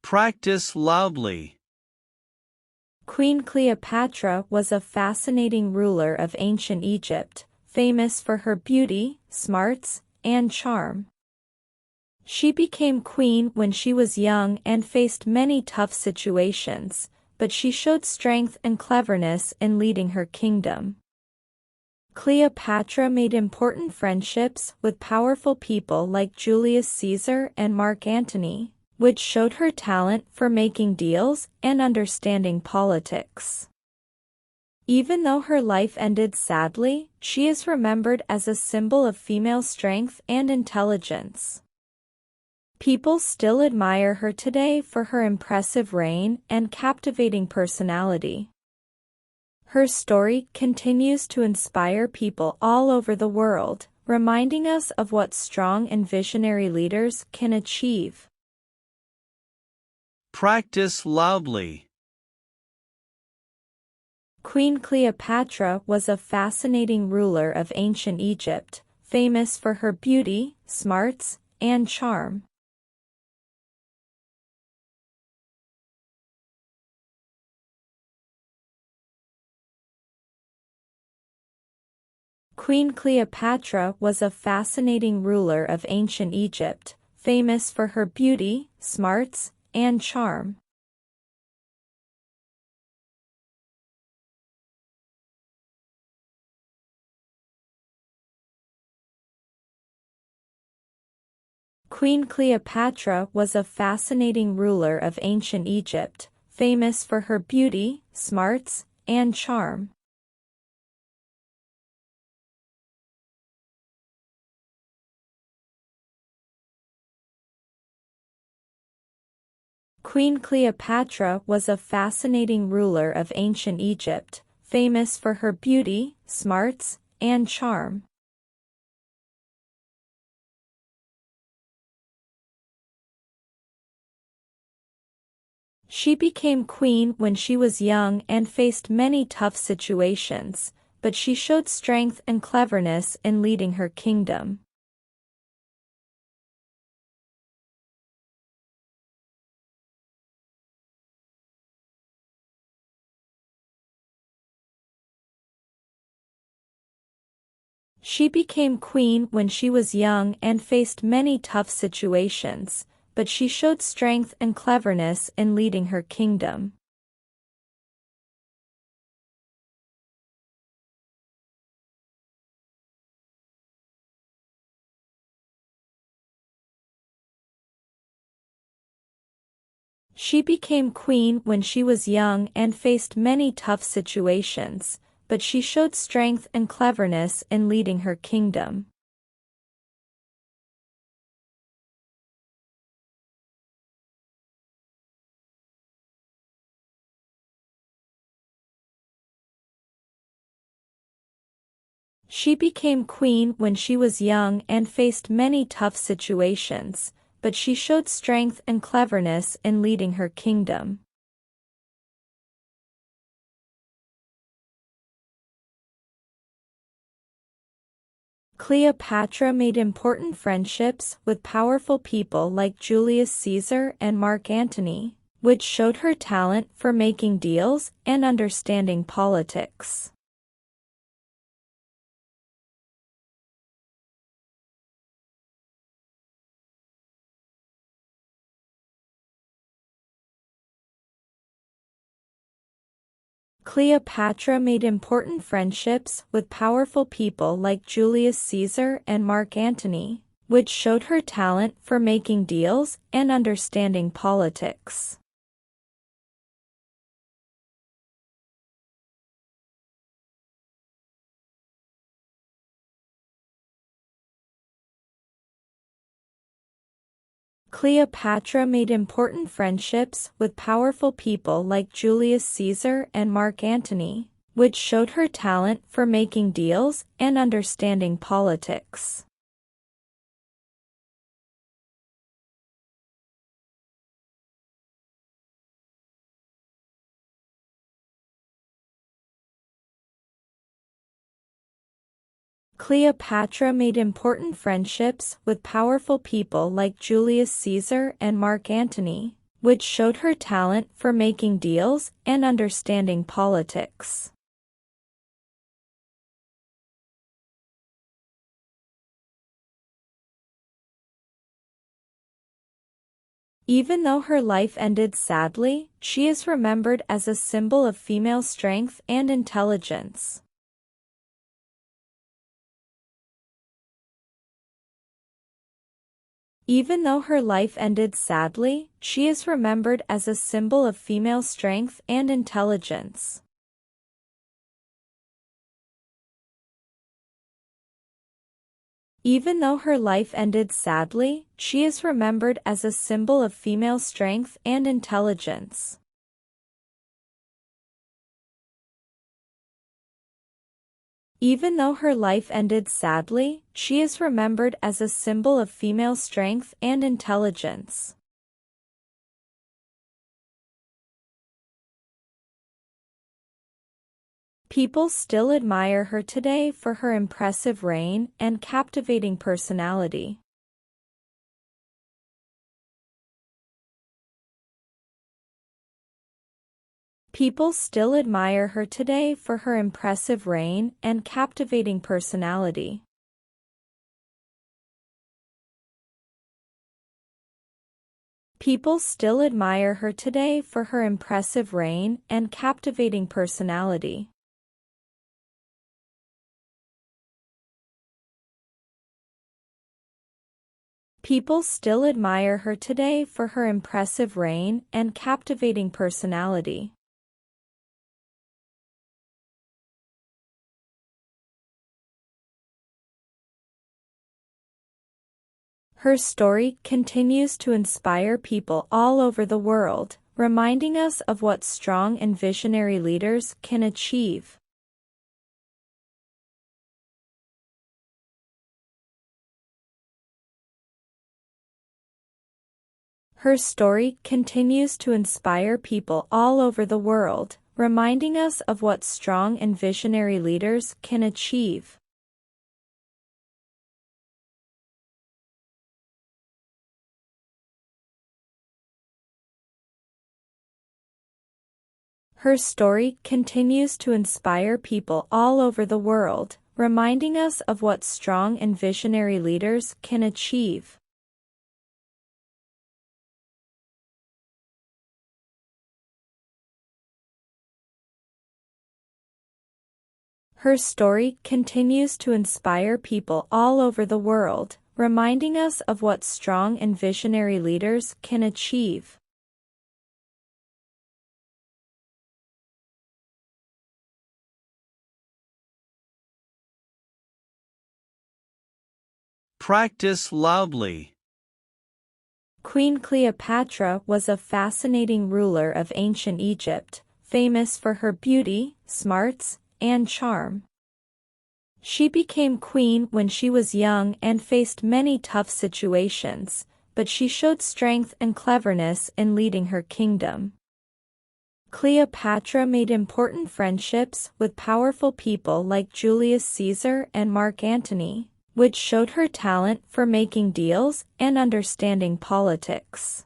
Practice loudly. Queen Cleopatra was a fascinating ruler of ancient Egypt, famous for her beauty, smarts, and charm. She became queen when she was young and faced many tough situations, but she showed strength and cleverness in leading her kingdom. Cleopatra made important friendships with powerful people like Julius Caesar and Mark Antony, which showed her talent for making deals and understanding politics. Even though her life ended sadly, she is remembered as a symbol of female strength and intelligence. People still admire her today for her impressive reign and captivating personality. Her story continues to inspire people all over the world, reminding us of what strong and visionary leaders can achieve. Practice loudly. Queen Cleopatra was a fascinating ruler of ancient Egypt, famous for her beauty, smarts, and charm. Queen Cleopatra was a fascinating ruler of ancient Egypt, famous for her beauty, smarts, and charm. Queen Cleopatra was a fascinating ruler of ancient Egypt, famous for her beauty, smarts, and charm. Queen Cleopatra was a fascinating ruler of ancient Egypt, famous for her beauty, smarts, and charm. She became queen when she was young and faced many tough situations, but she showed strength and cleverness in leading her kingdom. She became queen when she was young and faced many tough situations, but she showed strength and cleverness in leading her kingdom. She became queen when she was young and faced many tough situations, but she showed strength and cleverness in leading her kingdom. She became queen when she was young and faced many tough situations, but she showed strength and cleverness in leading her kingdom. Cleopatra made important friendships with powerful people like Julius Caesar and Mark Antony, which showed her talent for making deals and understanding politics. Cleopatra made important friendships with powerful people like Julius Caesar and Mark Antony, which showed her talent for making deals and understanding politics. Cleopatra made important friendships with powerful people like Julius Caesar and Mark Antony, which showed her talent for making deals and understanding politics. Cleopatra made important friendships with powerful people like Julius Caesar and Mark Antony, which showed her talent for making deals and understanding politics. Even though her life ended sadly, she is remembered as a symbol of female strength and intelligence. Even though her life ended sadly, she is remembered as a symbol of female strength and intelligence. Even though her life ended sadly, she is remembered as a symbol of female strength and intelligence. Even though her life ended sadly, she is remembered as a symbol of female strength and intelligence. People still admire her today for her impressive reign and captivating personality. People still admire her today for her impressive reign and captivating personality. People still admire her today for her impressive reign and captivating personality. People still admire her today for her impressive reign and captivating personality. Her story continues to inspire people all over the world, reminding us of what strong and visionary leaders can achieve. Her story continues to inspire people all over the world, reminding us of what strong and visionary leaders can achieve. Her story continues to inspire people all over the world, reminding us of what strong and visionary leaders can achieve. Her story continues to inspire people all over the world, reminding us of what strong and visionary leaders can achieve. Practice loudly. Queen Cleopatra was a fascinating ruler of ancient Egypt, famous for her beauty, smarts, and charm. She became queen when she was young and faced many tough situations, but she showed strength and cleverness in leading her kingdom. Cleopatra made important friendships with powerful people like Julius Caesar and Mark Antony, which showed her talent for making deals and understanding politics.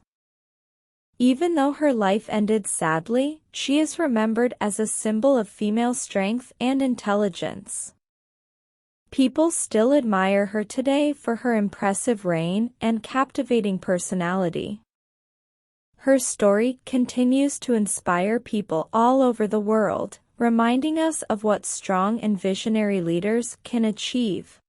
Even though her life ended sadly, she is remembered as a symbol of female strength and intelligence. People still admire her today for her impressive reign and captivating personality. Her story continues to inspire people all over the world, reminding us of what strong and visionary leaders can achieve.